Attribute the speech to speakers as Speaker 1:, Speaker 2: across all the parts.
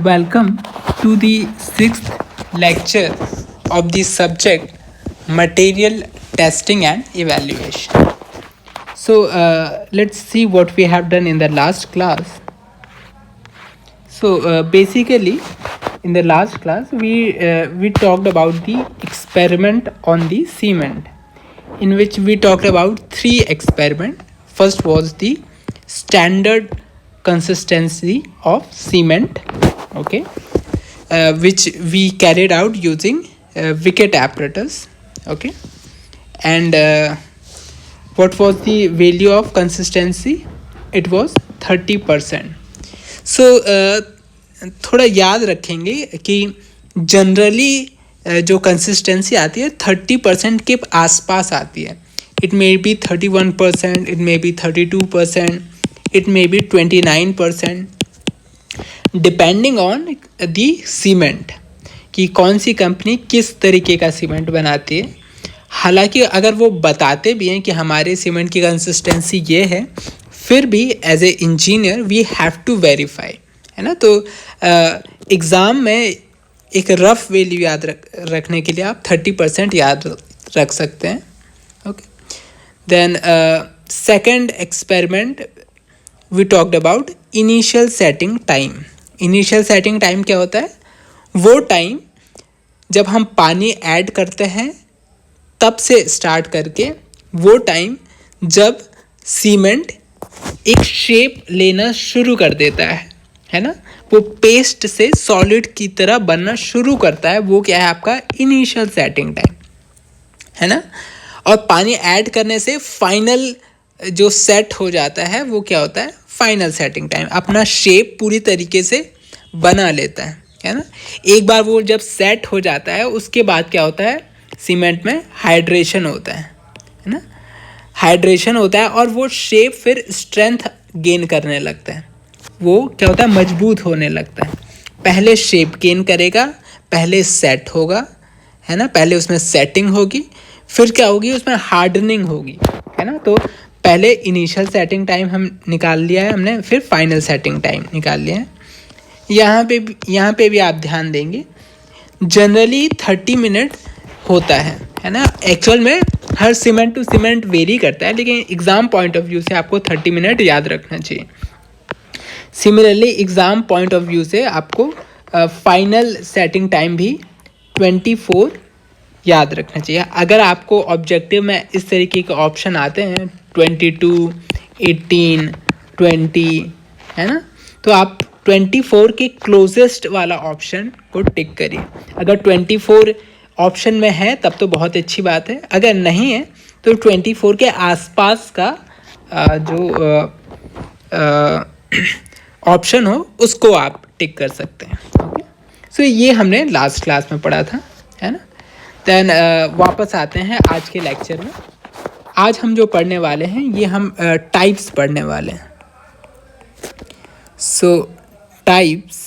Speaker 1: Welcome to the sixth lecture of the subject Material Testing and Evaluation. Let's see what we have done in the last class. Basically, in the last class, we talked about the experiment on the cement, in which we talked about three experiments. First was the standard consistency of cement, okay, which we carried out using Wicket apparatus, okay, and what was the value of consistency? It was 30%. सो थोड़ा याद रखेंगे कि generally जो consistency आती है 30% के आसपास आती है. It may be 31%, it may be 32%, it may be 29%, depending on the cement कि कौन सी कंपनी किस तरीके का सीमेंट बनाती है. हालांकि अगर वो बताते भी हैं कि हमारे सीमेंट की कंसिस्टेंसी ये है, फिर भी as a engineer we have to verify, है ना. तो एग्ज़ाम में एक रफ वैल्यू याद रखने के लिए आप 30% याद रख सकते हैं. Okay, then second experiment we talked about initial setting time. Initial setting time क्या होता है? वो टाइम जब हम पानी ऐड करते हैं तब से स्टार्ट करके वो टाइम जब सीमेंट एक शेप लेना शुरू कर देता है ना, वो पेस्ट से सॉलिड की तरह बनना शुरू करता है, वो क्या है आपका इनिशियल सेटिंग टाइम, है ना. और पानी ऐड करने से फाइनल जो सेट हो जाता है वो क्या होता है? Final setting time. अपना शेप पूरी तरीके से बना लेता है ना. एक बार वो जब सेट हो जाता है उसके बाद क्या होता है? सीमेंट में हाइड्रेशन होता है ना. हाइड्रेशन होता है और वो शेप फिर स्ट्रेंथ गेन करने लगता है. वो क्या होता है? मजबूत होने लगता है. पहले शेप गेन करेगा, पहले सेट होगा, है ना, पहले उसमें सेटिंग होगी, फिर क्या होगी? उसमें हार्डनिंग होगी, है ना. तो पहले इनिशियल सेटिंग टाइम हम निकाल लिया है हमने, फिर फाइनल सेटिंग टाइम निकाल लिया है. यहाँ पे भी आप ध्यान देंगे जनरली 30 मिनट होता है ना. एक्चुअल में हर सीमेंट टू सीमेंट वेरी करता है, लेकिन एग्ज़ाम पॉइंट ऑफ व्यू से आपको 30 मिनट याद रखना चाहिए. Similarly exam point of view से आपको फाइनल सेटिंग टाइम भी 24 याद रखना चाहिए. अगर आपको ऑब्जेक्टिव में इस तरीके के ऑप्शन आते हैं 22, 18, 20, है ना, तो आप 24 के क्लोजेस्ट वाला ऑप्शन को टिक करिए. अगर 24 ऑप्शन में है तब तो बहुत अच्छी बात है, अगर नहीं है तो 24 के आसपास का जो ऑप्शन हो उसको आप टिक कर सकते हैं. ओके, सो ये हमने लास्ट क्लास में पढ़ा था, है ना. देन वापस आते हैं आज के लेक्चर में. आज हम जो पढ़ने वाले हैं ये हम टाइप्स पढ़ने वाले हैं. सो टाइप्स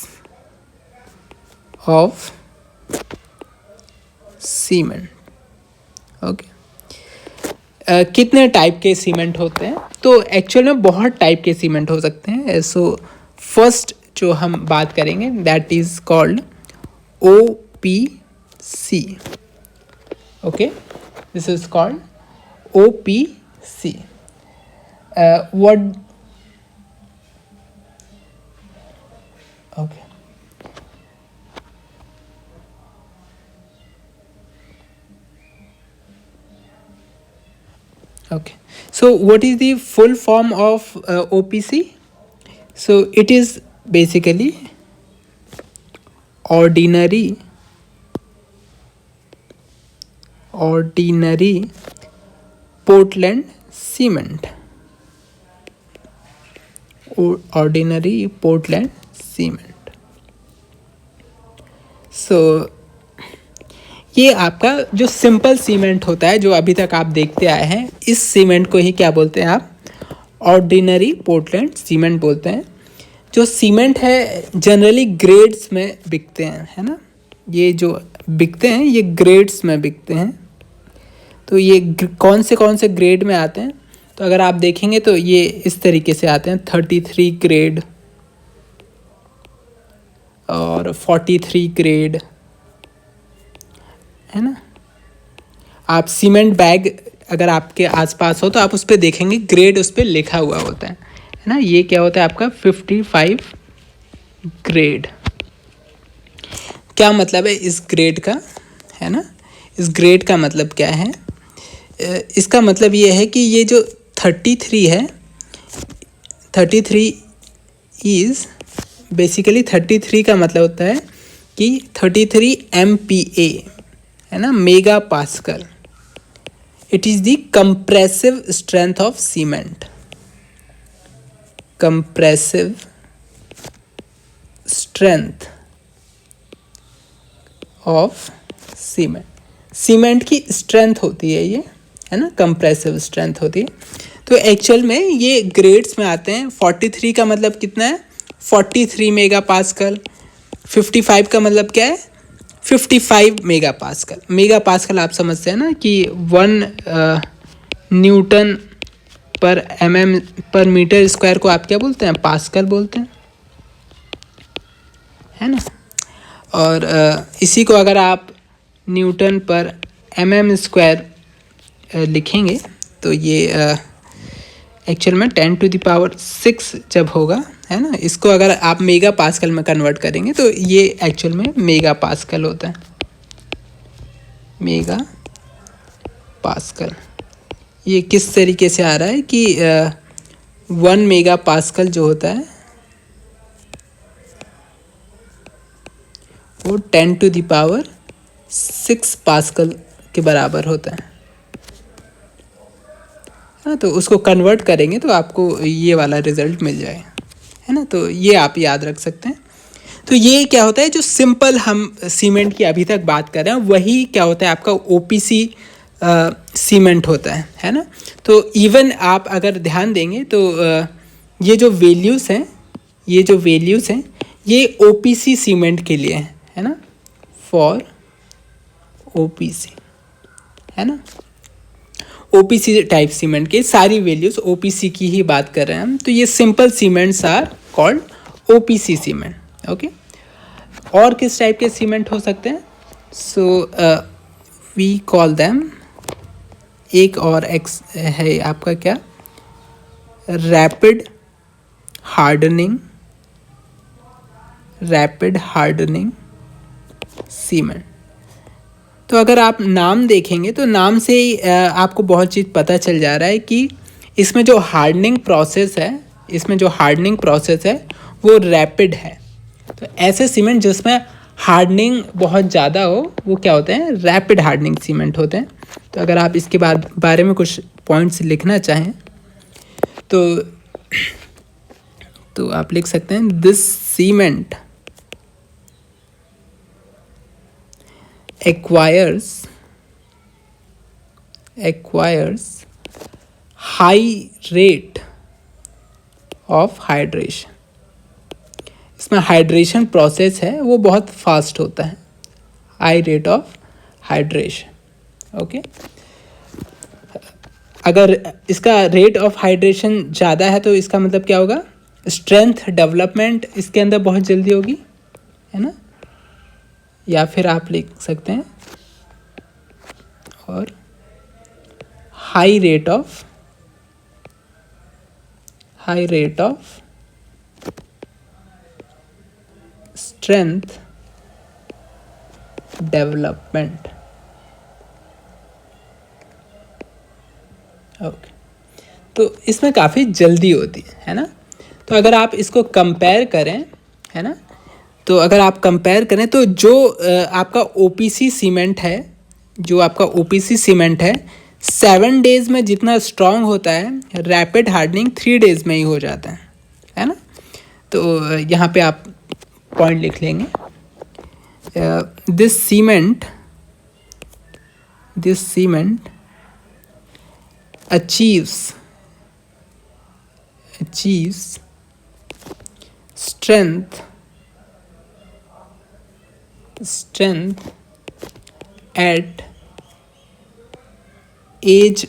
Speaker 1: ऑफ सीमेंट. ओके, कितने टाइप के सीमेंट होते हैं? तो एक्चुअल में बहुत टाइप के सीमेंट हो सकते हैं. सो फर्स्ट जो हम बात करेंगे that is called OPC. Okay, this is called OPC. What okay, okay, so what is the full form of OPC? So it is basically ordinary Portland cement. Ordinary Portland cement. So ये आपका जो simple cement होता है जो अभी तक आप देखते आए हैं, इस सीमेंट को ही क्या बोलते हैं आप? ऑर्डिनरी पोर्टलैंड सीमेंट बोलते हैं. जो सीमेंट है जनरली ग्रेड्स में बिकते हैं, है ना. ये जो बिकते हैं ये ग्रेड्स में बिकते हैं. तो ये कौन से ग्रेड में आते हैं? तो अगर आप देखेंगे तो ये इस तरीके से आते हैं 33 ग्रेड, और 43 ग्रेड, है ना। आप सीमेंट बैग अगर आपके आसपास हो तो आप उस पर देखेंगे ग्रेड उस पर लिखा हुआ होता है ना। ये क्या होता है आपका 55 ग्रेड। क्या मतलब है इस ग्रेड का, है ना। इस ग्रेड का मतलब क्या है, इसका मतलब ये है कि ये जो 33 है, 33 इज़ बेसिकली 33 का मतलब होता है कि 33 MPa, है ना, mega pascal. It is the compressive strength of cement, compressive strength of cement. Cement की स्ट्रेंथ होती है ये, है ना, कंप्रेसिव स्ट्रेंथ होती है। तो एक्चुअल में ये ग्रेड्स में आते हैं। 43 का मतलब कितना है, 43 मेगा पास्कल। 55 का मतलब क्या है, 55 मेगा पास्कल। मेगा पास्कल आप समझते हैं ना कि 1 न्यूटन पर mm पर मीटर स्क्वायर को आप क्या बोलते हैं, पास्कल बोलते हैं, है ना। और इसी को अगर आप न्यूटन पर mm स्क्वायर लिखेंगे तो ये एक्चुअल में 10⁶ जब होगा, है ना। इसको अगर आप मेगा पास्कल में कन्वर्ट करेंगे तो ये एक्चुअल में मेगा पास्कल होता है, मेगा पास्कल। ये किस तरीके से आ रहा है कि 1 मेगा पास्कल जो होता है वो 10⁶ पास्कल के बराबर होता है। हाँ, तो उसको कन्वर्ट करेंगे तो आपको ये वाला रिजल्ट मिल जाएगा, है ना। तो ये आप याद रख सकते हैं। तो ये क्या होता है, जो सिंपल हम सीमेंट की अभी तक बात कर रहे हैं वही क्या होता है आपका OPC सीमेंट होता है ना। तो इवन आप अगर ध्यान देंगे तो ये जो वैल्यूज़ हैं, ये जो वैल्यूज़ हैं ये OPC सीमेंट के लिए है ना, फॉर OPC, है ना। OPC टाइप सीमेंट के सारी वैल्यूज OPC की ही बात कर रहे हैं हम। तो ये simple cements are called OPC cement, okay. और किस टाइप के सीमेंट हो सकते हैं, सो वी कॉल देम, एक और एक्स है आपका क्या, rapid hardening, rapid hardening cement. तो अगर आप नाम देखेंगे तो नाम से ही आपको बहुत चीज़ पता चल जा रहा है कि इसमें जो हार्डनिंग प्रोसेस है, इसमें जो हार्डनिंग प्रोसेस है वो रैपिड है। तो ऐसे सीमेंट जिसमें हार्डनिंग बहुत ज़्यादा हो वो क्या होते हैं, रैपिड हार्डनिंग सीमेंट होते हैं। तो अगर आप इसके बारे में कुछ पॉइंट्स लिखना चाहें तो आप लिख सकते हैं, this cement acquires high rate of hydration। इसमें हाइड्रेशन प्रोसेस है वो बहुत फास्ट होता है, high rate of hydration, okay. अगर इसका रेट ऑफ हाइड्रेशन ज़्यादा है तो इसका मतलब क्या होगा, स्ट्रेंथ डेवलपमेंट इसके अंदर बहुत जल्दी होगी, है ना। या फिर आप लिख सकते हैं, और high rate of strength development, okay. तो इसमें काफ़ी जल्दी होती है ना। तो अगर आप इसको कंपेयर करें, है ना, तो अगर आप कंपेयर करें तो जो आपका OPC सीमेंट है, जो आपका OPC सीमेंट है 7 डेज में जितना स्ट्रॉन्ग होता है, रैपिड हार्डनिंग 3 डेज में ही हो जाता है ना। तो यहाँ पे आप पॉइंट लिख लेंगे, this cement achieves strength at age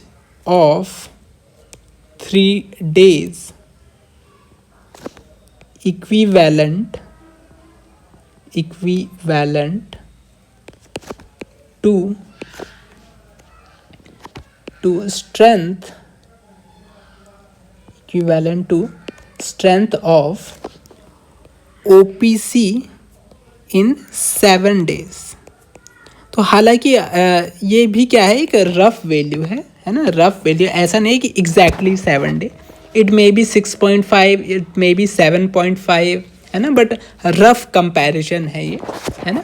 Speaker 1: of 3 days equivalent equivalent to strength of OPC in 7 days। तो हालांकि ये भी क्या है, एक रफ वैल्यू है ना, रफ वैल्यू, ऐसा नहीं कि exactly 7 day, it may be 6.5, it may be 7.5, है ना, बट रफ कंपैरिजन है ये, है ना।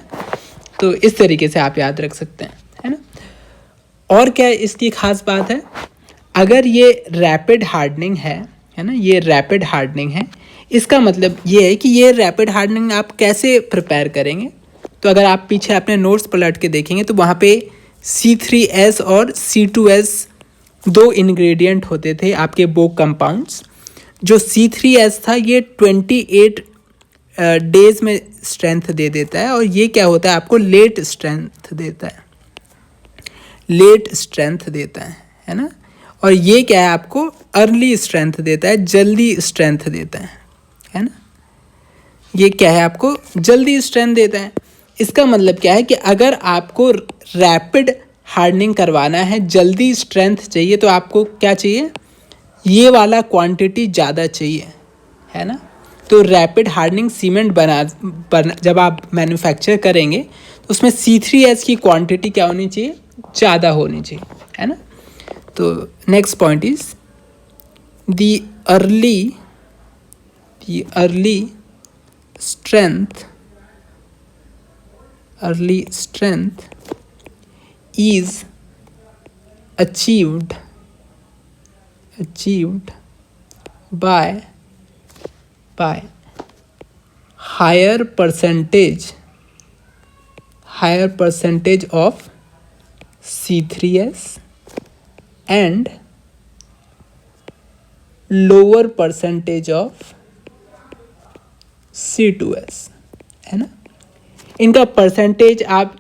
Speaker 1: तो इस तरीके से आप याद रख सकते हैं, है ना। और क्या इसकी खास बात है, अगर ये रैपिड हार्डनिंग है ना, ये रैपिड हार्डनिंग है, इसका मतलब ये है कि ये रैपिड हार्डनिंग आप कैसे प्रिपेयर करेंगे। तो अगर आप पीछे अपने नोट्स पलट के देखेंगे तो वहाँ पे C3S और C2S 2 इंग्रेडिएंट होते थे आपके बोक कंपाउंड्स। जो C3S था ये 28 डेज में स्ट्रेंथ दे देता है, और ये क्या होता है, आपको लेट स्ट्रेंथ देता है, लेट स्ट्रेंथ देता है ना। और ये क्या है, आपको अर्ली स्ट्रेंथ देता है, जल्दी स्ट्रेंथ देता है ना। ये क्या है, आपको जल्दी स्ट्रेंथ देता है। इसका मतलब क्या है कि अगर आपको रैपिड हार्डनिंग करवाना है, जल्दी स्ट्रेंथ चाहिए, तो आपको क्या चाहिए, ये वाला क्वांटिटी ज़्यादा चाहिए, है ना। तो रैपिड हार्डनिंग सीमेंट बना जब आप मैन्युफैक्चर करेंगे तो उसमें C3S की क्वांटिटी क्या होनी चाहिए, ज़्यादा होनी चाहिए, है ना। तो next point is the early strength is achieved by higher percentage of C3S and lower percentage of C2S, है ना। इनका परसेंटेज आप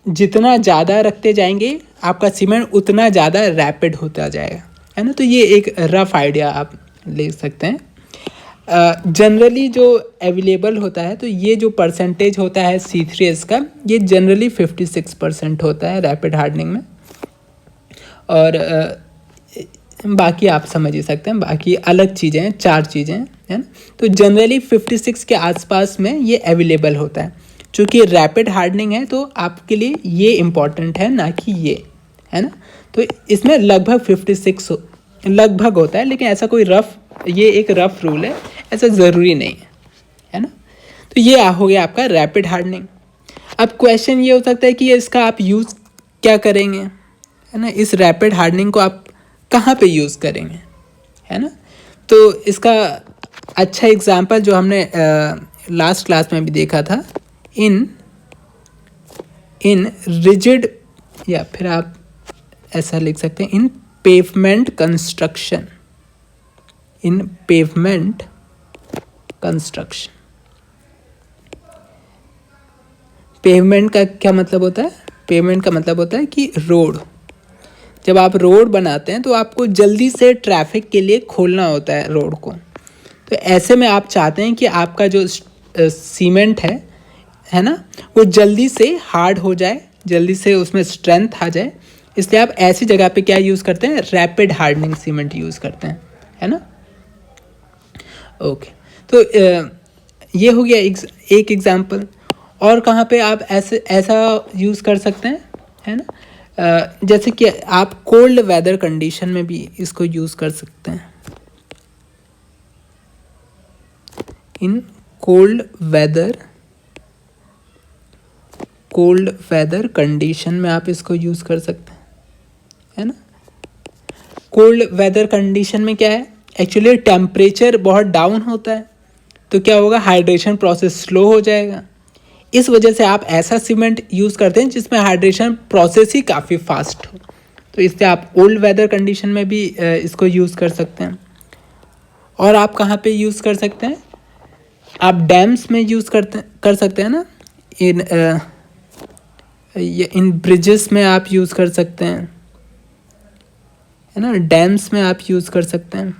Speaker 1: जितना ज़्यादा रखते जाएंगे, आपका सीमेंट उतना ज़्यादा रैपिड होता जाएगा, है ना। तो ये एक रफ आइडिया आप ले सकते हैं। जनरली जो अवेलेबल होता है, तो ये जो परसेंटेज होता है C3S का, ये जनरली 56% होता है रैपिड हार्डनिंग में। और बाकी आप समझ ही सकते हैं, बाकी अलग चीज़ें हैं, 4 चीज़ें हैं, है ना। तो जनरली 56 के आसपास में ये अवेलेबल होता है। चूँकि रैपिड हार्डनिंग है तो आपके लिए ये इम्पॉर्टेंट है, ना कि ये, है ना। तो इसमें लगभग 56 लगभग होता है, लेकिन ऐसा कोई ये एक रफ रूल है, ऐसा ज़रूरी नहीं है ना। तो ये हो गया आपका रैपिड हार्डनिंग। अब क्वेश्चन ये हो सकता है कि इसका आप यूज़ क्या करेंगे, है ना। इस रैपिड हार्डनिंग को आप कहाँ पे यूज़ करेंगे, है ना। तो इसका अच्छा एग्जांपल जो हमने लास्ट क्लास में भी देखा था, इन रिजिड, या फिर आप ऐसा लिख सकते हैं, इन पेवमेंट कंस्ट्रक्शन, पेवमेंट का क्या मतलब होता है, पेवमेंट का मतलब होता है कि रोड, जब आप रोड बनाते हैं तो आपको जल्दी से ट्रैफिक के लिए खोलना होता है रोड को। तो ऐसे में आप चाहते हैं कि आपका जो सीमेंट है ना, वो जल्दी से हार्ड हो जाए, जल्दी से उसमें स्ट्रेंथ आ जाए, इसलिए आप ऐसी जगह पे क्या यूज़ करते हैं, रैपिड हार्डनिंग सीमेंट यूज़ करते हैं, है ना। ओके, तो ये हो गया एक एग्जांपल। और कहाँ पे आप ऐसा यूज़ कर सकते हैं, है ना। जैसे कि आप कोल्ड वेदर कंडीशन में भी इसको यूज़ कर सकते हैं। इन कोल्ड वेदर कंडीशन में आप इसको यूज़ कर सकते हैं, है ना। कोल्ड वेदर कंडीशन में क्या है, एक्चुअली टेम्परेचर बहुत डाउन होता है, तो क्या होगा, हाइड्रेशन प्रोसेस स्लो हो जाएगा। इस वजह से आप ऐसा सीमेंट यूज़ करते हैं जिसमें हाइड्रेशन प्रोसेस ही काफ़ी फास्ट हो। तो इससे आप कोल्ड वेदर कंडीशन में भी इसको यूज़ कर सकते हैं। और आप कहाँ पे यूज़ कर सकते हैं, आप डैम्स में यूज़ कर सकते हैं ना। इन ब्रिजेस में आप यूज़ कर सकते हैं, है ना। डैम्स में आप यूज़ कर सकते हैं,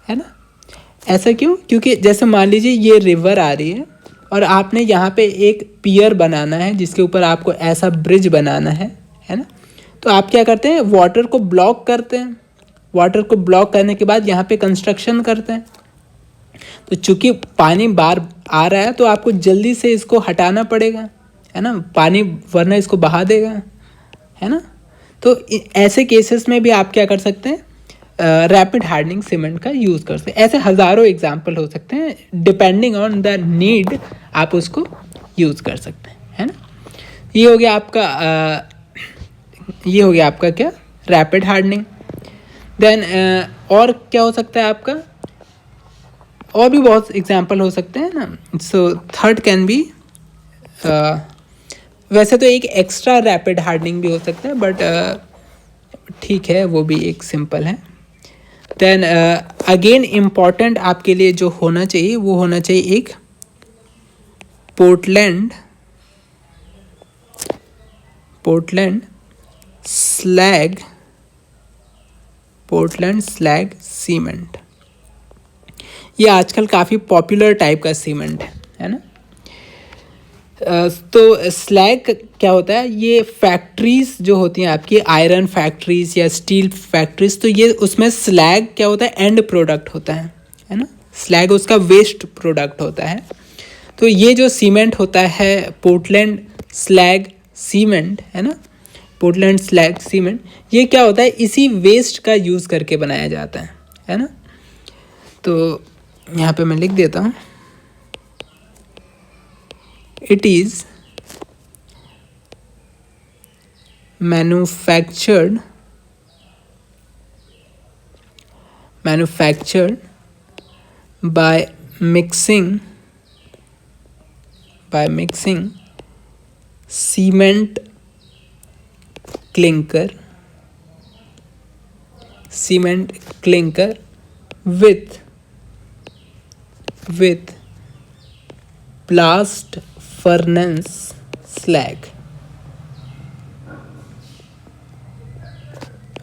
Speaker 1: है ना। ऐसा क्यों, क्योंकि जैसे मान लीजिए ये रिवर आ रही है और आपने यहाँ पे एक पियर बनाना है जिसके ऊपर आपको ऐसा ब्रिज बनाना है ना। तो आप क्या करते हैं, वाटर को ब्लॉक करते हैं। वाटर को ब्लॉक करने के बाद यहाँ पे कंस्ट्रक्शन करते हैं। तो चूंकि पानी बार आ रहा है तो आपको जल्दी से इसको हटाना पड़ेगा, है ना, पानी वरना इसको बहा देगा, है ना। तो ऐसे केसेस में भी आप क्या कर सकते हैं, रैपिड हार्डनिंग सीमेंट का यूज़ कर सकते हैं। ऐसे हज़ारों एग्जाम्पल हो सकते हैं, डिपेंडिंग ऑन द नीड आप उसको यूज़ कर सकते हैं, है ना। ये हो गया आपका क्या, रैपिड हार्डनिंग। देन और क्या हो सकता है आपका, और भी बहुत एग्जाम्पल हो सकते हैं ना। सो थर्ड कैन बी, वैसे तो एक एक्स्ट्रा रैपिड हार्डनिंग भी हो सकता है, बट ठीक है, वो भी एक सिंपल है। देन अगेन इम्पॉर्टेंट आपके लिए जो होना चाहिए वो होना चाहिए एक पोर्टलैंड स्लैग सीमेंट। ये आजकल काफ़ी पॉपुलर टाइप का सीमेंट है ना। तो स्लैग क्या होता है, ये फैक्ट्रीज जो होती हैं आपकी, आयरन फैक्ट्रीज या स्टील फैक्ट्रीज, तो ये उसमें स्लैग क्या होता है, एंड प्रोडक्ट होता है ना। स्लैग उसका वेस्ट प्रोडक्ट होता है। तो ये जो सीमेंट होता है पोर्टलैंड स्लैग सीमेंट, है ना, पोर्टलैंड स्लैग सीमेंट, ये क्या होता है, इसी वेस्ट का यूज़ करके बनाया जाता है ना। तो यहाँ पे मैं लिख देता हूँ, it is manufactured by mixing cement clinker with blast furnace slag।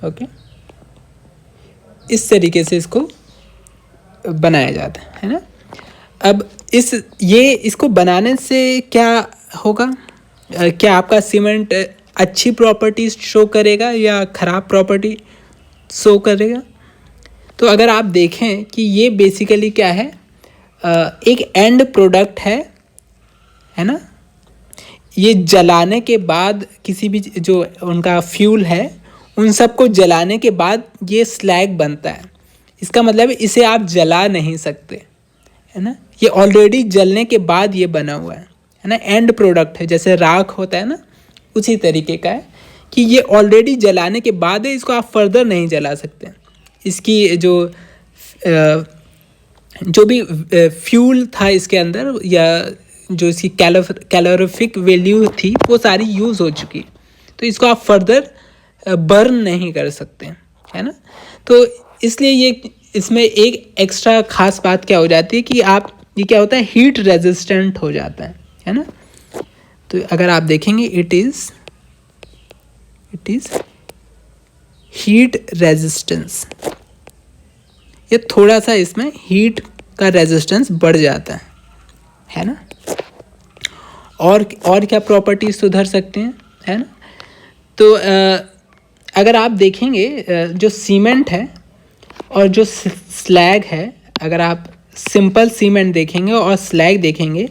Speaker 1: Okay, इस तरीके से इसको बनाया जाता है ना। अब इसको बनाने से क्या होगा, क्या आपका सीमेंट अच्छी प्रॉपर्टीज शो करेगा या ख़राब प्रॉपर्टी शो करेगा। तो अगर आप देखें कि ये बेसिकली क्या है, एक एंड प्रोडक्ट है ना। ये जलाने के बाद किसी भी जो उनका फ्यूल है उन सबको जलाने के बाद ये स्लैग बनता है। इसका मतलब इसे आप जला नहीं सकते, है ना। ये ऑलरेडी जलने के बाद ये बना हुआ है ना, एंड प्रोडक्ट है। जैसे राख होता है ना, उसी तरीके का है कि ये ऑलरेडी जलाने के बाद है, इसको आप फर्दर नहीं जला सकते। इसकी जो भी फ्यूल था इसके अंदर या जो इसकी कैलोरीफिक वैल्यू थी वो सारी यूज़ हो चुकी, तो इसको आप फर्दर बर्न नहीं कर सकते, है ना। तो इसलिए ये इसमें एक एक्स्ट्रा खास बात क्या हो जाती है कि ये क्या होता है, हीट रेजिस्टेंट हो जाता है ना। तो अगर आप देखेंगे इट इज़ हीट रेजिस्टेंस, ये थोड़ा सा इसमें हीट का रेजिस्टेंस बढ़ जाता है ना। और क्या प्रॉपर्टीज सुधर सकते हैं, है ना। तो अगर आप देखेंगे जो सीमेंट है और जो स्लैग है, अगर आप सिंपल सीमेंट देखेंगे और स्लैग देखेंगे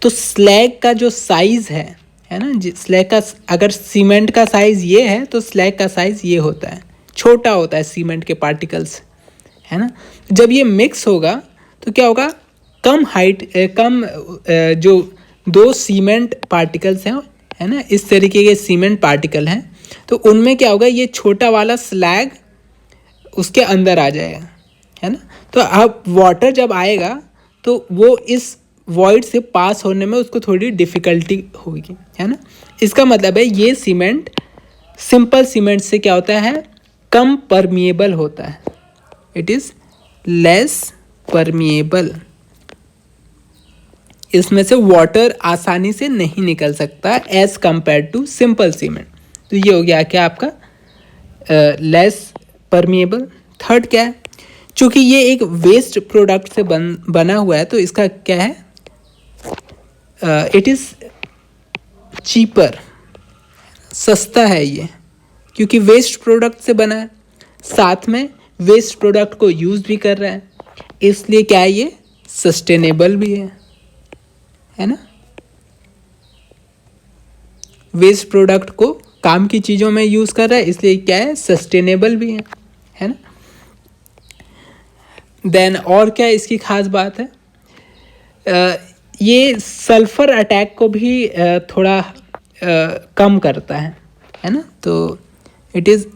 Speaker 1: तो स्लैग का जो साइज़ है ना, स्लैग का, अगर सीमेंट का साइज़ ये है तो स्लैग का साइज़ ये होता है, छोटा होता है सीमेंट के पार्टिकल्स, है ना। जब ये मिक्स होगा तो क्या होगा, कम जो दो सीमेंट पार्टिकल्स हैं, है ना, इस तरीके के सीमेंट पार्टिकल हैं, तो उनमें क्या होगा, ये छोटा वाला स्लैग उसके अंदर आ जाएगा, है ना। तो अब वाटर जब आएगा तो वो इस वॉइड से पास होने में उसको थोड़ी डिफ़िकल्टी होगी, है ना। इसका मतलब है ये सीमेंट सिंपल सीमेंट से क्या होता है, कम परमिएबल होता है, इट इज़ लेस परमिएबल। इसमें से वाटर आसानी से नहीं निकल सकता as compare to simple cement. तो ये हो गया क्या आपका लेस परमिएबल। थर्ड क्या है, चूँकि ये एक वेस्ट प्रोडक्ट से बना हुआ है तो इसका क्या है, इट इज़ चीपर, सस्ता है ये, क्योंकि वेस्ट प्रोडक्ट से बना है, साथ में वेस्ट प्रोडक्ट को यूज़ भी कर रहा है, इसलिए क्या है ये सस्टेनेबल भी है ना। वेस्ट प्रोडक्ट को काम की चीज़ों में यूज़ कर रहा है, इसलिए क्या है सस्टेनेबल भी है ना। देन और क्या इसकी खास बात है, ये सल्फर अटैक को भी थोड़ा कम करता है ना। तो इट इज़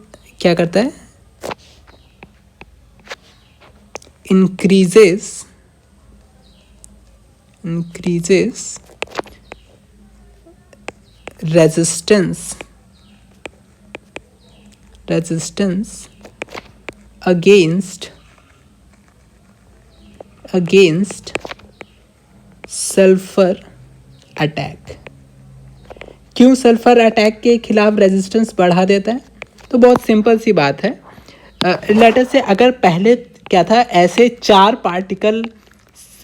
Speaker 1: क्या करता है, increases resistance against sulphur attack. क्यों सल्फर अटैक के खिलाफ रेजिस्टेंस बढ़ा देता है, तो बहुत सिंपल सी बात है। लेटर से अगर पहले क्या था, ऐसे 4 पार्टिकल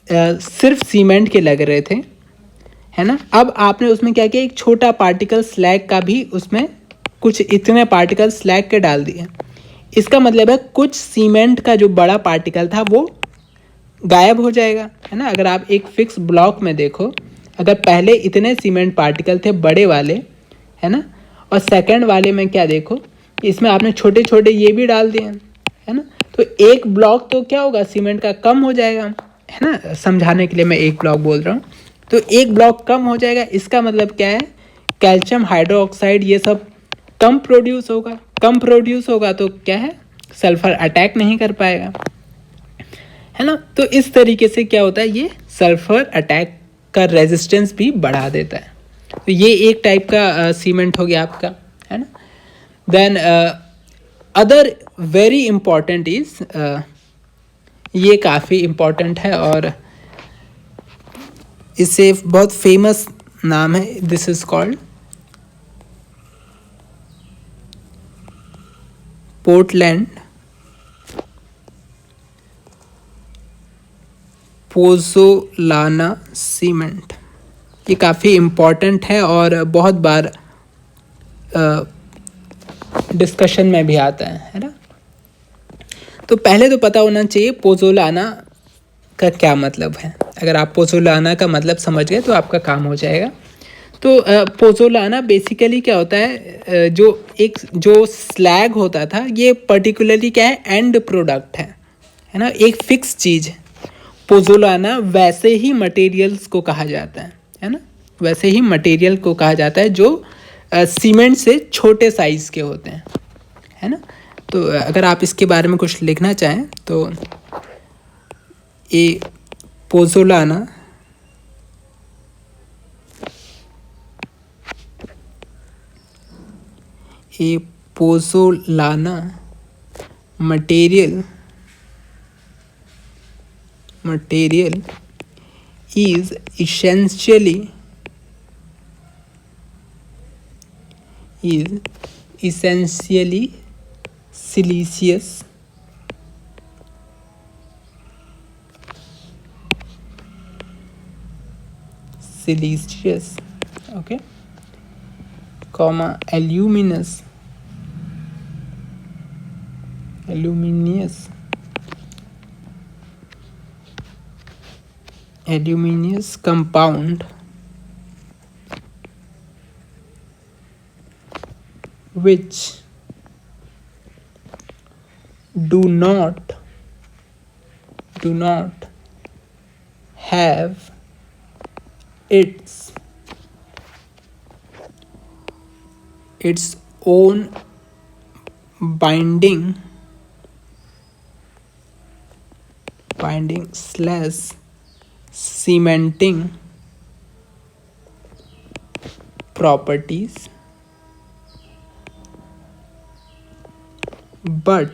Speaker 1: सिर्फ सीमेंट के लग रहे थे, है ना। अब आपने उसमें क्या किया, एक छोटा पार्टिकल स्लैग का भी उसमें कुछ इतने पार्टिकल स्लैग के डाल दिए। इसका मतलब है कुछ सीमेंट का जो बड़ा पार्टिकल था वो गायब हो जाएगा, है ना। अगर आप एक फिक्स ब्लॉक में देखो, अगर पहले इतने सीमेंट पार्टिकल थे बड़े वाले, है ना, और सेकंड वाले में क्या देखो, इसमें आपने छोटे छोटे ये भी डाल दिए, है ना। तो एक ब्लॉक तो क्या होगा सीमेंट का कम हो जाएगा, है ना। समझाने के लिए मैं एक ब्लॉक बोल रहा हूँ, तो एक ब्लॉक कम हो जाएगा। इसका मतलब क्या है, कैल्शियम हाइड्रोक्साइड ये सब कम प्रोड्यूस होगा तो क्या है सल्फर अटैक नहीं कर पाएगा, है ना। तो इस तरीके से क्या होता है, ये सल्फर अटैक का रेजिस्टेंस भी बढ़ा देता है। तो ये एक टाइप का सीमेंट हो गया आपका, है ना। Then other very important is, ये काफ़ी इम्पॉर्टेंट है और इससे बहुत फेमस नाम है, this is called Portland pozzolana cement. ये काफ़ी इम्पॉर्टेंट है और बहुत बार डिस्कशन में भी आता है ना। तो पहले तो पता होना चाहिए पोज़ोलाना का क्या मतलब है। अगर आप पोज़ोलाना का मतलब समझ गए तो आपका काम हो जाएगा। तो पोज़ोलाना बेसिकली क्या होता है, जो स्लैग होता था, ये पर्टिकुलरली क्या है एंड प्रोडक्ट है ना, एक फिक्स चीज़ है। पोज़ोलाना वैसे ही मटेरियल्स को कहा जाता है ना, वैसे ही मटेरियल को कहा जाता है जो सीमेंट से छोटे साइज़ के होते हैं, है ना। तो अगर आप इसके बारे में कुछ लिखना चाहें तो ये pozzolana material is essentially siliceous okay, comma aluminous compound which do not have its own binding slash cementing properties, but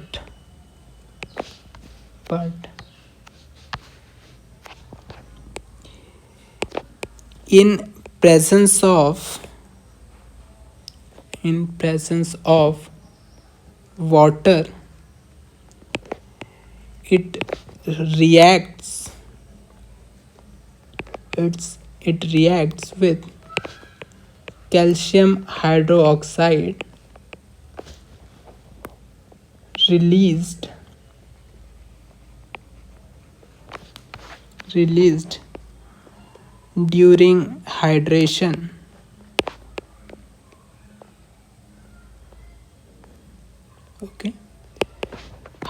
Speaker 1: in presence of water it reacts it reacts with calcium hydroxide released during hydration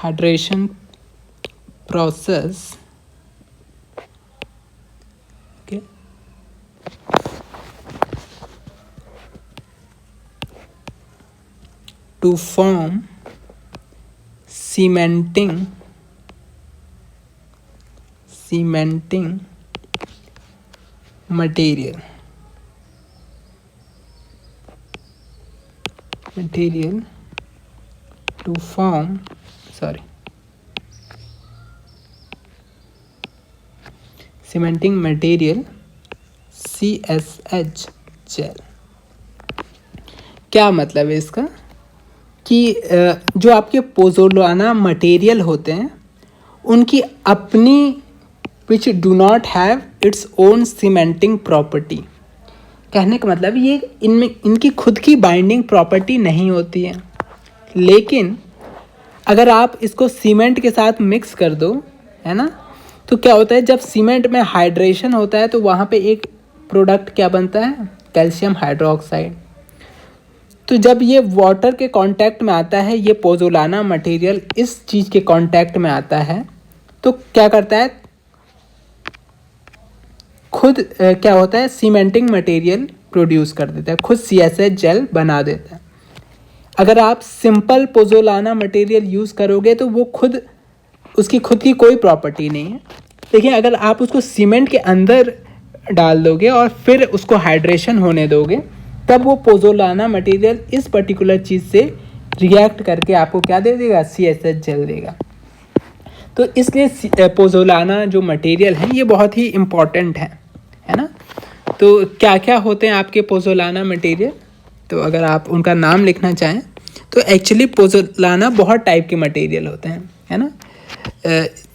Speaker 1: hydration process to form cementing material to form cementing material CSH gel. क्या मतलब है इसका कि जो आपके pozzolana material होते हैं उनकी अपनी which do not have its own cementing property. कहने का मतलब ये इनमें इनकी खुद की बाइंडिंग प्रॉपर्टी नहीं होती है, लेकिन अगर आप इसको सीमेंट के साथ मिक्स कर दो, है ना, तो क्या होता है जब सीमेंट में हाइड्रेशन होता है तो वहाँ पे एक प्रोडक्ट क्या बनता है, कैल्शियम हाइड्रोक्साइड। तो जब ये वाटर के कांटेक्ट में आता है, ये पोज़ोलाना मटेरियल इस चीज़ के कांटेक्ट में आता है, तो क्या करता है खुद क्या होता है सीमेंटिंग मटेरियल प्रोड्यूस कर देता है, खुद CSH जेल बना देता है। अगर आप सिंपल पोज़ोलाना मटेरियल यूज़ करोगे तो वो खुद उसकी खुद की कोई प्रॉपर्टी नहीं है, लेकिन अगर आप उसको सीमेंट के अंदर डाल दोगे और फिर उसको हाइड्रेशन होने दोगे तब वो पोज़ोलाना मटेरियल इस पर्टिकुलर चीज़ से रिएक्ट करके आपको क्या दे देगा, CSH जेल देगा। तो इसलिए पोज़ोलाना जो मटेरियल है ये बहुत ही इम्पॉर्टेंट है ना। तो क्या क्या होते हैं आपके पोज़ोलाना मटेरियल, तो अगर आप उनका नाम लिखना चाहें तो एक्चुअली पोज़ोलाना बहुत टाइप के मटेरियल होते हैं, है ना।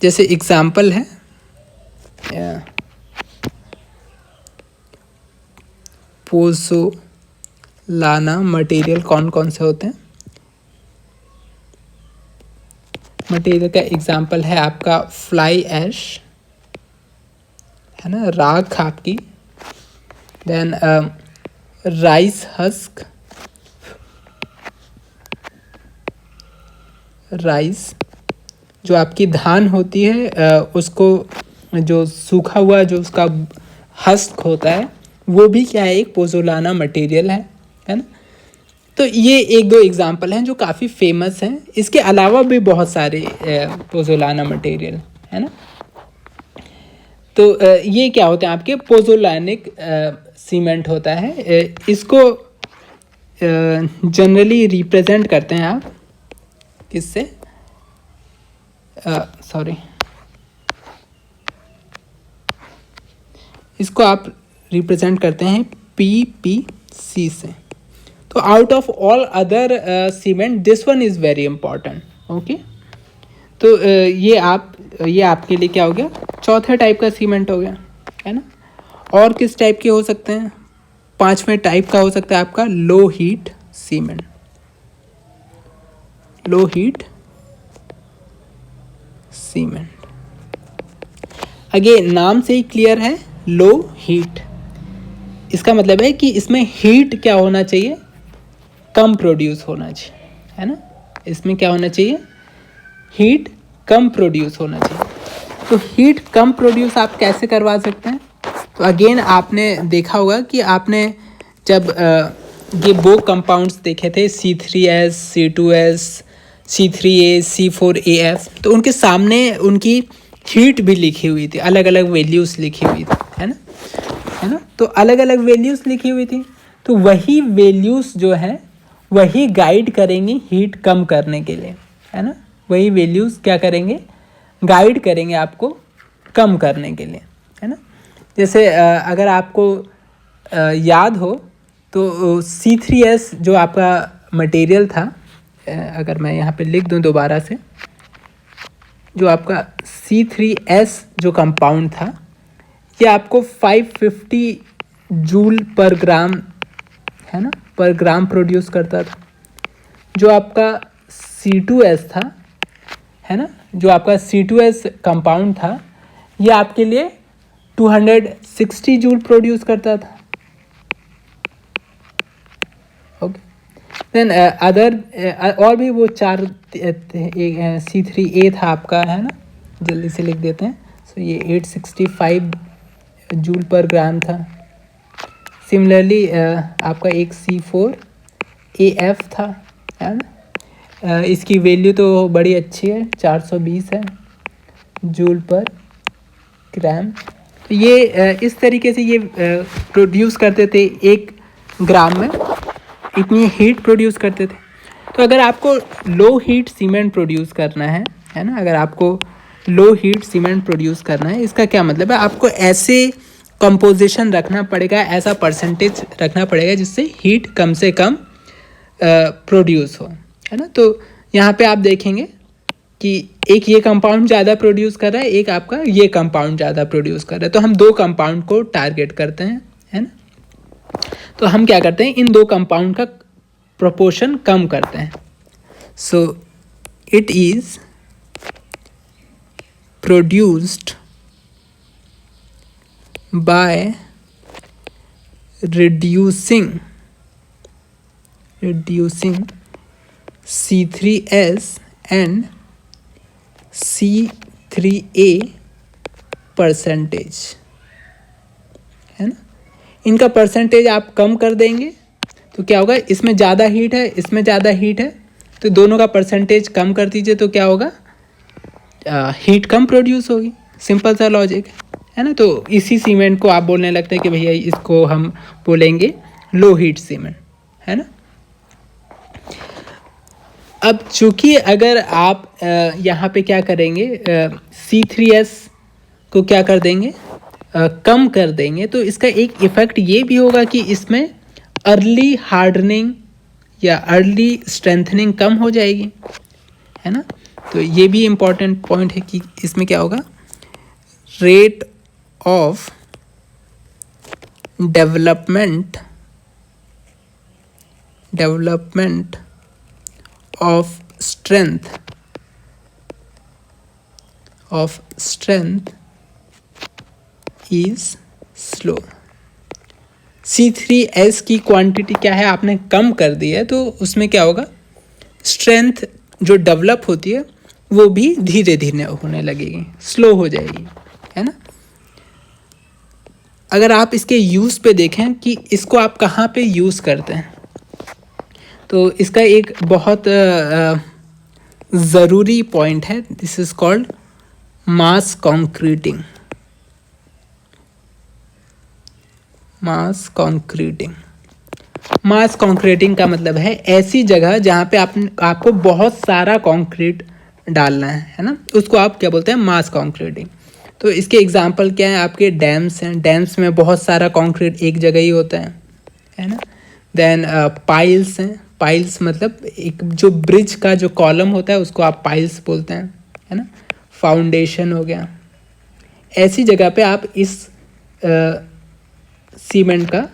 Speaker 1: जैसे एग्जांपल है पोज़ोलाना मटेरियल कौन कौन से होते हैं। मटेरियल का एग्जांपल है आपका फ्लाई ऐश, है ना, राख आपकी, देन राइस हस्क, राइस जो आपकी धान होती है उसको जो सूखा हुआ जो उसका हस्क होता है वो भी क्या है, एक पोज़ोलाना मटेरियल है ना। तो ये एक दो एग्जांपल हैं जो काफ़ी फेमस हैं, इसके अलावा भी बहुत सारे पोज़ोलाना मटेरियल है ना। तो ये क्या होते हैं आपके पोज़ोलानिक सीमेंट होता है। इसको जनरली रिप्रेजेंट करते हैं आप किससे, इसको आप रिप्रेजेंट करते हैं PPC से। तो out of all other cement this one is very important, okay. तो ये आपके लिए क्या हो गया, चौथे टाइप का सीमेंट हो गया, है ना। और किस टाइप के हो सकते हैं, पांचवें टाइप का हो सकता है आपका low heat cement. Low heat cement again नाम से ही क्लियर है, लो हीट। इसका मतलब है कि इसमें हीट क्या होना चाहिए, कम प्रोड्यूस होना चाहिए, है ना। इसमें क्या होना चाहिए, हीट कम प्रोड्यूस होना चाहिए। तो हीट कम प्रोड्यूस आप कैसे करवा सकते हैं, तो अगेन आपने देखा होगा कि आपने जब ये वो कंपाउंड्स देखे थे C3S, C2S, C3A, C4AF, तो उनके सामने उनकी हीट भी लिखी हुई थी, अलग अलग वैल्यूज़ लिखी हुई थी, है ना। तो अलग अलग वैल्यूज़ लिखी हुई थी, तो वही वैल्यूज़ जो है वही गाइड करेंगी हीट कम करने के लिए, है ना। वही वैल्यूज़ क्या करेंगे, गाइड करेंगे आपको कम करने के लिए, है ना। जैसे अगर आपको याद हो तो C3S जो आपका मटेरियल था, अगर मैं यहाँ पे लिख दूँ दोबारा से, जो आपका C3S जो कंपाउंड था ये आपको 550 जूल पर ग्राम, है ना, पर ग्राम प्रोड्यूस करता था। जो आपका C2S था, है ना, जो आपका C2S कंपाउंड था, ये आपके लिए 260 जूल प्रोड्यूस करता था। ओके, देन अदर और भी वो चार C3A था आपका, है ना, जल्दी से लिख देते हैं। सो ये 865 जूल पर ग्राम था। सिमिलरली आपका एक C4AF था, है ना, इसकी वैल्यू तो बड़ी अच्छी है, 420 है जूल पर ग्राम। तो ये इस तरीके से ये प्रोड्यूस करते थे 1 ग्राम में, इतनी हीट प्रोड्यूस करते थे। तो अगर आपको लो हीट सीमेंट प्रोड्यूस करना है ना, अगर आपको लो हीट सीमेंट प्रोड्यूस करना है, इसका क्या मतलब है, आपको ऐसे कंपोजिशन रखना पड़ेगा, ऐसा परसेंटेज रखना पड़ेगा जिससे हीट कम से कम प्रोड्यूस हो, है ना। तो यहाँ पे आप देखेंगे कि एक ये कंपाउंड ज़्यादा प्रोड्यूस कर रहा है, एक आपका ये कंपाउंड ज़्यादा प्रोड्यूस कर रहा है। तो हम 2 कंपाउंड को टारगेट करते हैं, है ना। तो हम क्या करते हैं, इन 2 कंपाउंड का प्रोपोर्शन कम करते हैं। So it is produced by reducing C3S and C3A percentage, है ना। इनका परसेंटेज आप कम कर देंगे तो क्या होगा, इसमें ज़्यादा हीट है, इसमें ज़्यादा हीट है, तो दोनों का परसेंटेज कम कर दीजिए तो क्या होगा, हीट कम प्रोड्यूस होगी। सिंपल सा लॉजिक है ना। तो इसी सीमेंट को आप बोलने लगते हैं कि भैया इसको हम बोलेंगे लो हीट सीमेंट, है ना। अब चूंकि अगर आप यहाँ पे क्या करेंगे, C3S को क्या कर देंगे, कम कर देंगे, तो इसका एक इफ़ेक्ट ये भी होगा कि इसमें अर्ली हार्डनिंग या अर्ली स्ट्रेंथनिंग कम हो जाएगी, है ना। तो ये भी इम्पॉर्टेंट पॉइंट है कि इसमें क्या होगा, rate of development of strength is slow. C3S की क्वांटिटी क्या है, आपने कम कर दी है, तो उसमें क्या होगा, स्ट्रेंथ जो डेवलप होती है वो भी धीरे धीरे होने लगेगी, स्लो हो जाएगी, है ना। अगर आप इसके यूज़ पे देखें कि इसको आप कहाँ पे यूज़ करते हैं, तो इसका एक बहुत ज़रूरी पॉइंट है, this is called mass concreting. Mass concreting का मतलब है ऐसी जगह जहाँ पे आपको बहुत सारा कॉन्क्रीट डालना है ना, उसको आप क्या बोलते हैं, मास कॉन्क्रीटिंग। तो इसके एग्जांपल क्या है, आपके डैम्स हैं, डैम्स में बहुत सारा कॉन्क्रीट एक जगह ही होता है ना। देन पाइल्स हैं, पाइल्स मतलब एक जो ब्रिज का जो कॉलम होता है उसको आप पाइल्स बोलते हैं, है ना। फाउंडेशन हो गया, ऐसी जगह पे आप इस सीमेंट का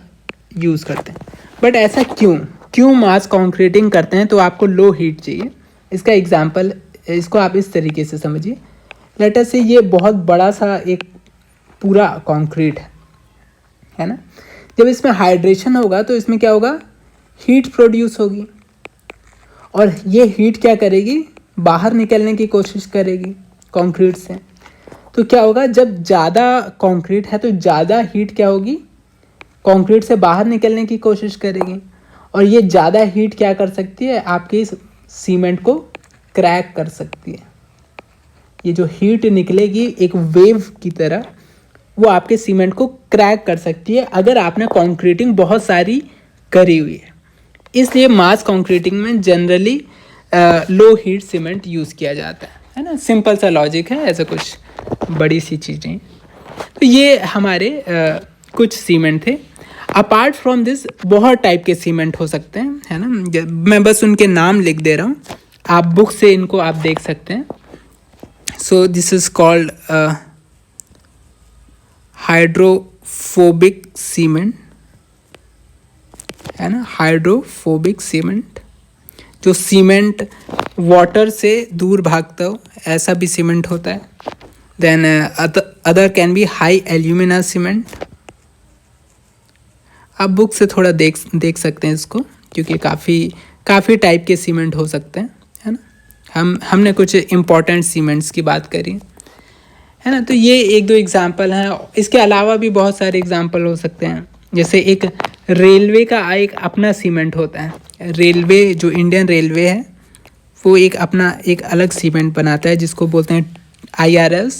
Speaker 1: यूज़ करते हैं। बट ऐसा क्यों मास कॉन्क्रीटिंग करते हैं, तो आपको लो हीट चाहिए। इसका एग्जांपल, इसको आप इस तरीके से समझिए, लेटर से ये बहुत बड़ा सा एक पूरा कंक्रीट है ना। जब इसमें हाइड्रेशन होगा तो इसमें क्या होगा, हीट प्रोड्यूस होगी, और ये हीट क्या करेगी, बाहर निकलने की कोशिश करेगी कंक्रीट से। तो क्या होगा, जब ज़्यादा कंक्रीट है तो ज़्यादा हीट क्या होगी, कंक्रीट से बाहर निकलने की कोशिश करेगी, और ये ज़्यादा हीट क्या कर सकती है, आपके इस सीमेंट को क्रैक कर सकती है। ये जो हीट निकलेगी एक वेव की तरह, वो आपके सीमेंट को क्रैक कर सकती है अगर आपने कंक्रीटिंग बहुत सारी करी हुई है। इसलिए मास कंक्रीटिंग में generally low heat cement use किया जाता है ना। सिंपल सा लॉजिक है, ऐसा कुछ बड़ी सी चीज़ें। तो ये हमारे कुछ सीमेंट थे। अपार्ट फ्रॉम दिस बहुत टाइप के सीमेंट हो सकते हैं, है ना। मैं बस उनके नाम लिख दे रहा हूँ, आप बुक से इनको आप देख सकते हैं। So this is called hydrophobic cement, है ना, हाइड्रोफोबिक सीमेंट, जो सीमेंट वाटर से दूर भागता हो, ऐसा भी सीमेंट होता है। Then other can be high alumina cement. आप बुक से थोड़ा देख सकते हैं इसको, क्योंकि काफ़ी टाइप के सीमेंट हो सकते हैं, है ना। हमने कुछ इम्पॉर्टेंट सीमेंट्स की बात करी, है ना। तो ये एक दो एग्जांपल हैं, इसके अलावा भी बहुत सारे एग्जांपल हो सकते हैं। जैसे एक रेलवे का एक अपना सीमेंट होता है। रेलवे, जो इंडियन रेलवे है, वो एक अलग सीमेंट बनाता है जिसको बोलते हैं IRS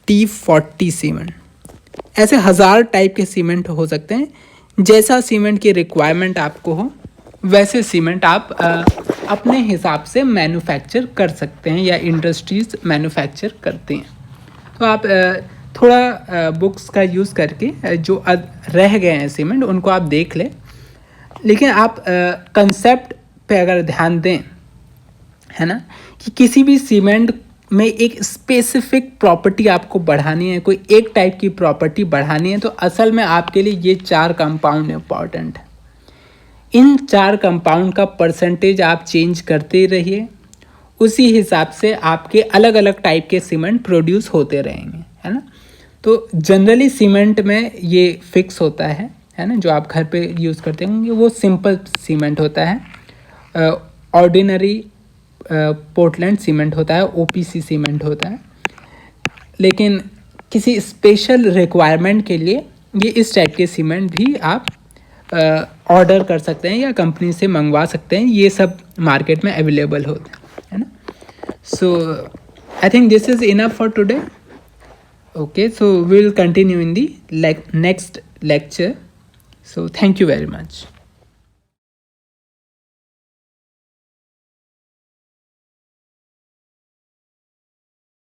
Speaker 1: T40 सीमेंट। ऐसे 1000 टाइप के सीमेंट हो सकते हैं। जैसा सीमेंट की रिक्वायरमेंट आपको हो, वैसे सीमेंट आप अपने हिसाब से मैन्युफैक्चर कर सकते हैं, या इंडस्ट्रीज मैन्युफैक्चर करते हैं। तो आप थोड़ा बुक्स का यूज़ करके जो रह गए हैं सीमेंट, उनको आप देख लें। लेकिन आप कंसेप्ट पे अगर ध्यान दें, है ना, कि किसी भी सीमेंट में एक स्पेसिफिक प्रॉपर्टी आपको बढ़ानी है, कोई एक टाइप की प्रॉपर्टी बढ़ानी है, तो असल में आपके लिए ये 4 कंपाउंड इम्पॉर्टेंट है। इन 4 कंपाउंड का परसेंटेज आप चेंज करते रहिए, उसी हिसाब से आपके अलग अलग टाइप के सीमेंट प्रोड्यूस होते रहेंगे, है ना। तो जनरली सीमेंट में ये फिक्स होता है ना, जो आप घर पे यूज़ करते होंगे, वो सिंपल सीमेंट होता है, ऑर्डिनरी पोर्टलैंड सीमेंट होता है, OPC सीमेंट होता है। लेकिन किसी स्पेशल रिक्वायरमेंट के लिए ये इस टाइप के सीमेंट भी आप ऑर्डर कर सकते हैं या कंपनी से मंगवा सकते हैं। ये सब मार्केट में अवेलेबल होते हैं, है ना। So I think this is enough for today. Okay, so we will continue in the next lecture. So thank you very much.